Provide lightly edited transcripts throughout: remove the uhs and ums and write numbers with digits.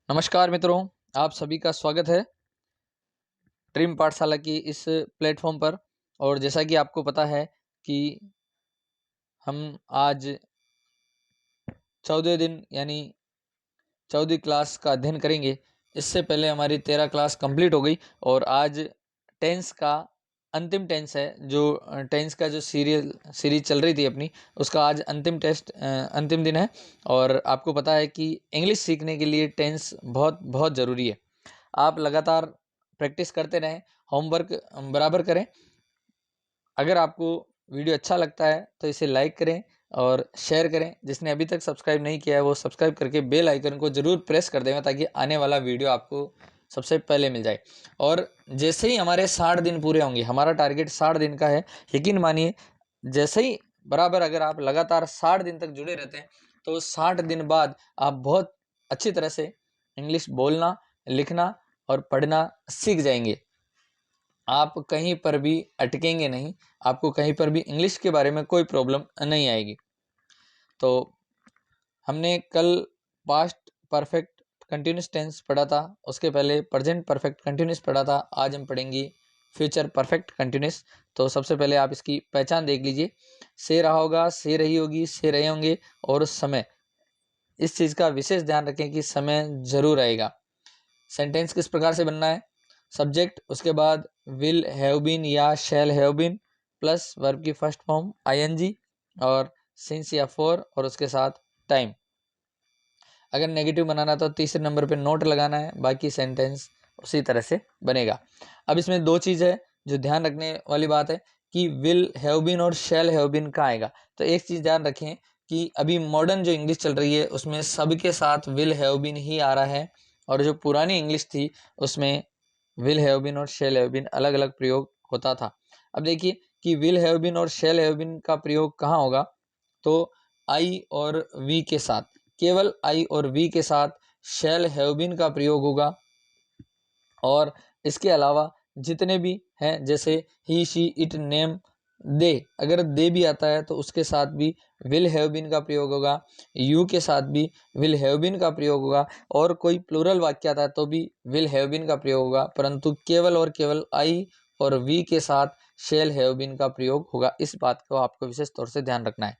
नमस्कार मित्रों, आप सभी का स्वागत है ट्रिम पाठशाला की इस प्लेटफॉर्म पर। और जैसा कि आपको पता है कि हम आज 14 दिन यानी 14वीं क्लास का अध्ययन करेंगे। इससे पहले हमारी 13 क्लास कंप्लीट हो गई और आज टेंस का अंतिम टेंस है। जो टेंस का जो सीरीज चल रही थी अपनी, उसका आज अंतिम दिन है। और आपको पता है कि इंग्लिश सीखने के लिए टेंस बहुत बहुत ज़रूरी है। आप लगातार प्रैक्टिस करते रहें, होमवर्क बराबर करें। अगर आपको वीडियो अच्छा लगता है तो इसे लाइक करें और शेयर करें। जिसने अभी तक सब्सक्राइब नहीं किया है वो सब्सक्राइब करके बेल आइकन को ज़रूर प्रेस कर देना, ताकि आने वाला वीडियो आपको सबसे पहले मिल जाए। और जैसे ही हमारे 60 दिन पूरे होंगे, हमारा टारगेट 60 दिन का है, यकीन मानिए जैसे ही बराबर अगर आप लगातार 60 दिन तक जुड़े रहते हैं तो 60 दिन बाद आप बहुत अच्छी तरह से इंग्लिश बोलना, लिखना और पढ़ना सीख जाएंगे। आप कहीं पर भी अटकेंगे नहीं, आपको कहीं पर भी इंग्लिश के बारे में कोई प्रॉब्लम नहीं आएगी। तो हमने कल पास्ट परफेक्ट कंटिन्यूस टेंस पढ़ा था, उसके पहले प्रेजेंट परफेक्ट कंटिन्यूस पढ़ा था। आज हम पढ़ेंगे फ्यूचर परफेक्ट कंटिन्यूस। तो सबसे पहले आप इसकी पहचान देख लीजिए। से रहा होगा, से रही होगी, से रहे होंगे और समय। इस चीज़ का विशेष ध्यान रखें कि समय जरूर आएगा। सेंटेंस किस प्रकार से बनना है? सब्जेक्ट, उसके बाद विल हैव बीन या shall have been plus verb की फर्स्ट फॉर्म आईएनजी और सिंस या फॉर और उसके साथ टाइम। अगर नेगेटिव बनाना तो तीसरे नंबर पे नोट लगाना है, बाकी सेंटेंस उसी तरह से बनेगा। अब इसमें दो चीज़ है जो ध्यान रखने वाली बात है कि विल हैव बीन और शैल हैव बीन कहाँ आएगा। तो एक चीज़ ध्यान रखें कि अभी मॉडर्न जो इंग्लिश चल रही है उसमें सबके साथ विल हैव बीन ही आ रहा है, और जो पुरानी इंग्लिश थी उसमें विल हैव बीन और शेल हैव बीन अलग अलग प्रयोग होता था। अब देखिए कि विल हैव बीन और शेल हैव बीन का प्रयोग कहाँ होगा, तो आई और वी के साथ, केवल आई और वी के साथ शेल हैव बीन का प्रयोग होगा। और इसके अलावा जितने भी हैं, जैसे ही, शी, इट, नेम, दे, अगर दे भी आता है तो उसके साथ भी विल हैव बीन का प्रयोग होगा। यू के साथ भी विल हैव बीन का प्रयोग होगा। और कोई प्लूरल वाक्य आता है तो भी विल हैव बीन का प्रयोग होगा, परंतु केवल और केवल आई और वी के साथ शेल हैव बीन का प्रयोग होगा। इस बात को आपको विशेष तौर से ध्यान रखना है।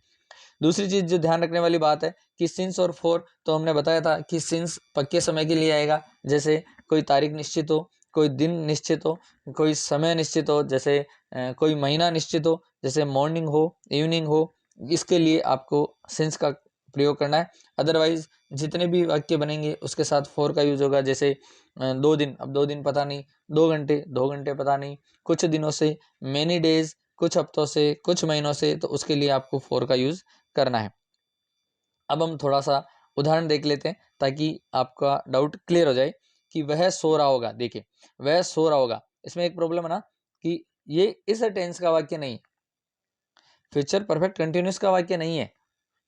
दूसरी चीज जो ध्यान रखने वाली बात है कि सिंस और फॉर, तो हमने बताया था कि सिंस पक्के समय के लिए आएगा, जैसे कोई तारीख निश्चित हो, कोई दिन निश्चित हो, कोई समय निश्चित हो, जैसे कोई महीना निश्चित हो, जैसे मॉर्निंग हो, इवनिंग हो, इसके लिए आपको सिंस का प्रयोग करना है। अदरवाइज जितने भी वाक्य बनेंगे उसके साथ फॉर का यूज होगा। जैसे 2 दिन, अब 2 दिन पता नहीं, 2 घंटे, 2 घंटे पता नहीं, कुछ दिनों से, मैनी डेज, कुछ हफ्तों से, कुछ महीनों से, तो उसके लिए आपको फॉर का यूज करना है। अब हम थोड़ा सा उदाहरण देख लेते हैं ताकि आपका डाउट क्लियर हो जाए कि वह सो रहा होगा। देखिए, वह सो रहा होगा, इसमें एक प्रॉब्लम है ना कि ये इस टेंस का वाक्य नहीं, फ्यूचर परफेक्ट कंटिन्यूस का वाक्य नहीं है,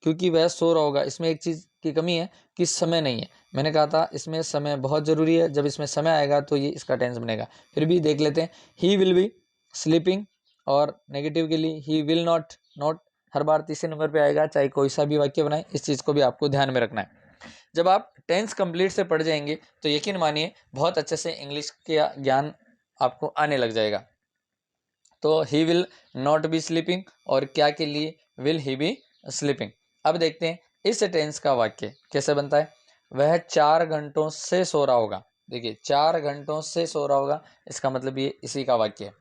क्योंकि वह सो रहा होगा। इसमें एक चीज़ की कमी है कि समय नहीं है। मैंने कहा था इसमें समय बहुत ज़रूरी है, जब इसमें समय आएगा तो ये इसका टेंस बनेगा। फिर भी देख लेते हैं। ही विल बी स्लीपिंग, और नेगेटिव के लिए he will not. Not her बार तीसरे नंबर पे आएगा, चाहे कोई सा भी वाक्य बनाए। इस चीज़ को भी आपको ध्यान में रखना है। जब आप टेंस कंप्लीट से पढ़ जाएंगे तो यकीन मानिए बहुत अच्छे से इंग्लिश का ज्ञान आपको आने लग जाएगा। तो ही विल नॉट बी स्लीपिंग, और क्या के लिए विल ही बी स्लीपिंग। अब देखते हैं इस टेंस का वाक्य कैसे बनता है। वह 4 घंटों से सो रहा होगा। देखिए, 4 घंटों से सो रहा होगा, इसका मतलब ये इसी का वाक्य है।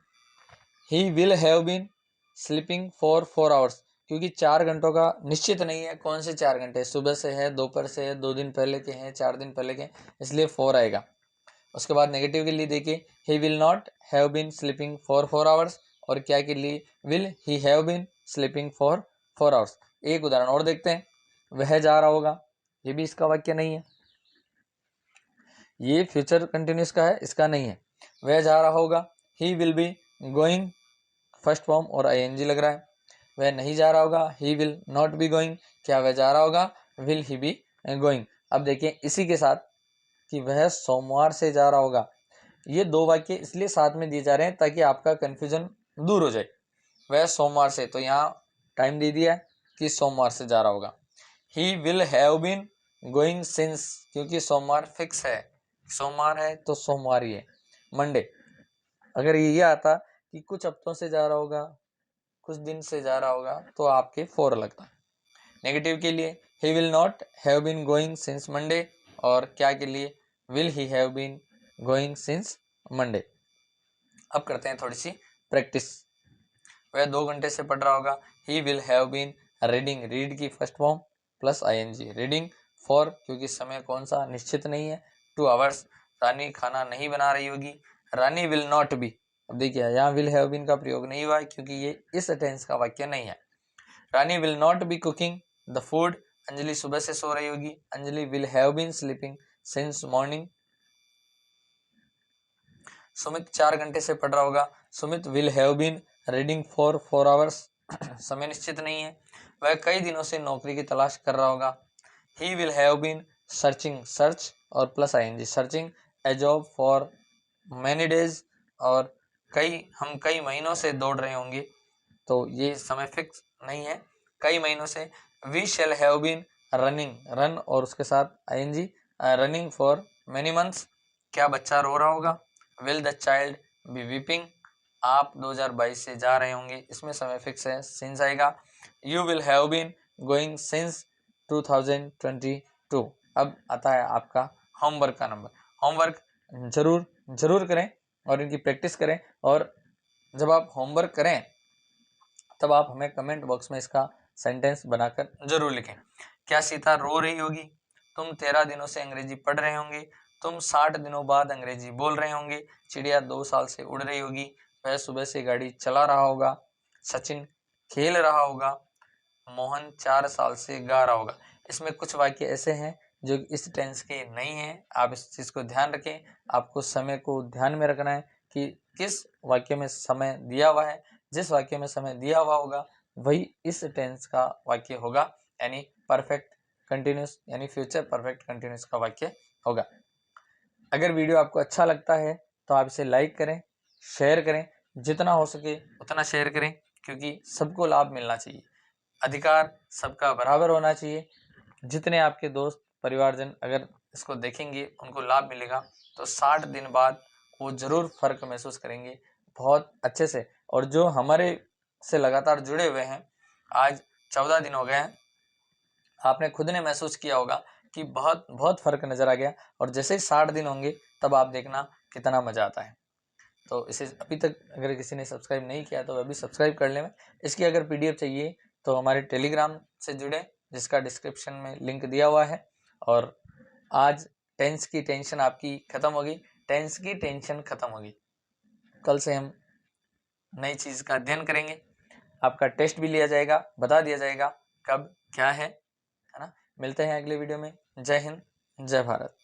He will have been sleeping for 4 hours, क्योंकि 4 घंटों का निश्चित नहीं है कौन से 4 घंटे, सुबह से है, दोपहर से है, 2 दिन पहले के हैं, 4 दिन पहले के हैं, इसलिए 4 आएगा। उसके बाद नेगेटिव के लिए देखिए, he will not have been sleeping for 4 hours, और क्या के लिए will he have been sleeping for 4 hours. एक उदाहरण और देखते हैं। वह जा रहा होगा, ये भी इसका वाक्य नहीं है, ये फ्यूचर कंटिन्यूस का है, इसका नहीं है। वह जा रहा होगा, he will be going, first form और आईएनजी लग रहा है। वह नहीं जा रहा होगा, he will not be going, क्या वह जा रहा होगा, विल ही बी गोइंग। अब देखिए इसी के साथ कि वह सोमवार से जा रहा होगा, ये दो वाक्य इसलिए साथ में दिए जा रहे हैं ताकि आपका कन्फ्यूजन दूर हो जाए। वह सोमवार से, तो यहाँ टाइम दे दिया है कि सोमवार से जा रहा होगा। He will have been going since, क्योंकि सोमवार फिक्स है, सोमवार है तो सोमवार ही है। मंडे, अगर ये आता कि कुछ हफ्तों से जा रहा होगा, कुछ दिन से जा रहा होगा, तो आपके 4 लगता। नेगेटिव के लिए he will not have been going since Monday, और क्या के लिए will he have been going since Monday. अब करते हैं थोड़ी सी प्रैक्टिस। वह 2 घंटे से पढ़ रहा होगा, he will have been reading, read की first form plus ING, reading for, क्योंकि समय कौन सा निश्चित नहीं है, 2 आवर्स। रानी खाना नहीं बना रही होगी, रानी विल नॉट बी। अब देखिए यहाँ विल हैव बीन का प्रयोग नहीं हुआ है क्योंकि ये इस टेंस का वाक्य नहीं है। Rani will not be cooking the food, Anjali सुबह से सो रही होगी, Anjali will have been sleeping since morning. Sumit 4 घंटे से पढ़ रहा होगा, Sumit will have been reading for 4 hours, समय निश्चित नहीं है। वह कई दिनों से नौकरी की तलाश कर रहा होगा, he will have been searching, search और plus ING, searching a job for many days, और हम कई महीनों से दौड़ रहे होंगे, तो ये समय फिक्स नहीं है, कई महीनों से। We shall have been running, run और उसके साथ ING, running for many months. क्या बच्चा रो रहा होगा, will the child be weeping, आप 2022 से जा रहे होंगे, इसमें समय फिक्स है, सिंस आएगा। You will have been going since 2022। अब आता है आपका होमवर्क का नंबर। होमवर्क जरूर जरूर करें और इनकी प्रैक्टिस करें, और जब आप होमवर्क करें तब आप हमें कमेंट बॉक्स में इसका सेंटेंस बनाकर जरूर लिखें। क्या सीता रो रही होगी, तुम 13 दिनों से अंग्रेजी पढ़ रहे होंगे, तुम 60 दिनों बाद अंग्रेजी बोल रहे होंगे, चिड़िया 2 साल से उड़ रही होगी, वह सुबह से गाड़ी चला रहा होगा, सचिन खेल रहा होगा, मोहन 4 साल से गा रहा होगा। इसमें कुछ वाक्य ऐसे हैं जो इस टेंस के नहीं हैं, आप इस चीज़ को ध्यान रखें। आपको समय को ध्यान में रखना है कि किस वाक्य में समय दिया हुआ है, जिस वाक्य में समय दिया हुआ होगा वही इस टेंस का वाक्य होगा, यानी परफेक्ट कंटिन्यूस, यानी फ्यूचर परफेक्ट कंटिन्यूस का वाक्य होगा। अगर वीडियो आपको अच्छा लगता है तो आप इसे लाइक करें, शेयर करें, जितना हो सके उतना शेयर करें, क्योंकि सबको लाभ मिलना चाहिए, अधिकार सबका बराबर होना चाहिए। जितने आपके दोस्त परिवारजन अगर इसको देखेंगे उनको लाभ मिलेगा, तो 60 दिन बाद वो ज़रूर फर्क महसूस करेंगे बहुत अच्छे से। और जो हमारे से लगातार जुड़े हुए हैं, आज 14 दिन हो गए हैं, आपने खुद ने महसूस किया होगा कि बहुत बहुत फ़र्क नज़र आ गया, और जैसे ही 60 दिन होंगे तब आप देखना कितना मज़ा आता है। तो इसे अभी तक अगर किसी ने सब्सक्राइब नहीं किया तो वह भी सब्सक्राइब कर लें। इसकी अगर पीडीएफ चाहिए तो हमारे टेलीग्राम से जुड़े, जिसका डिस्क्रिप्शन में लिंक दिया हुआ है। और आज टेंस की टेंशन आपकी ख़त्म होगी, टेंस की टेंशन ख़त्म होगी। कल से हम नई चीज़ का अध्ययन करेंगे, आपका टेस्ट भी लिया जाएगा, बता दिया जाएगा कब क्या है ना। मिलते हैं अगले वीडियो में। जय हिंद, जय भारत।